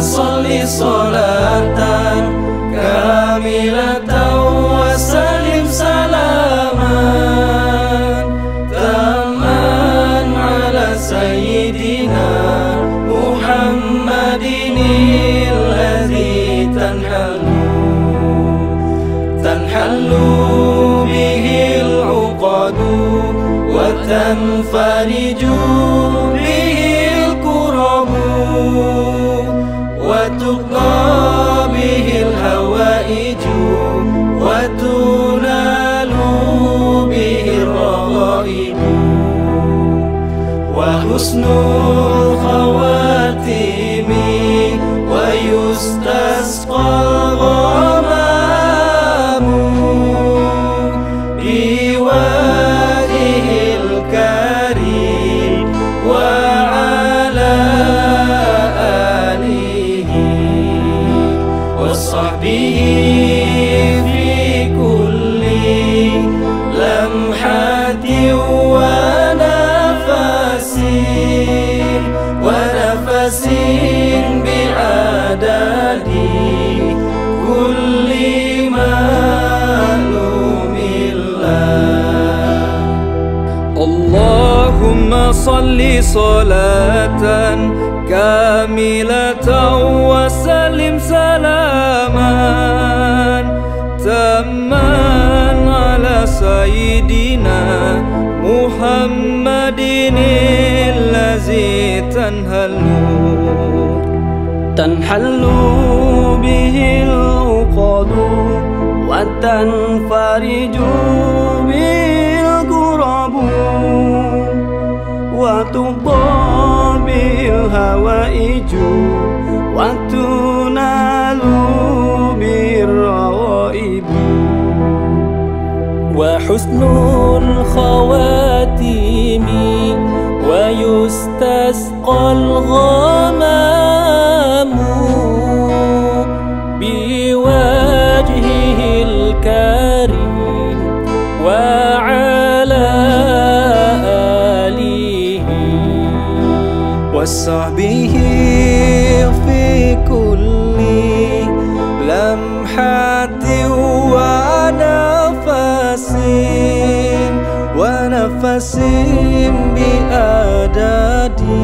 salli salatan kamilatan wa salim salaman tamman ala sayyidina Muhammadin alladzi tanhallu bihil uqadu wa tanfariju bihil kurabu wa tuqda bihil hawaiju wa tunalu bihil raghaibu wa husnul khawatimi wa yustasqal ghamamu biwajhil karim wa ala alihi wa sahbihi fi kulli lamhatin wa ونفسين بعدد كل معلوم الله. اللهم صل صلاة كاملة وسلم سلاما تاما على سيدنا محمد الذي تنحل به العقد وتنفرج به الكرب وتقضى به الهوائج وتنال به الروائب وحسن الخواتيم ويستسقى الغمام بوجهه الكريم وعلى آله وصحبه في كل لمحة ونفس بأدادي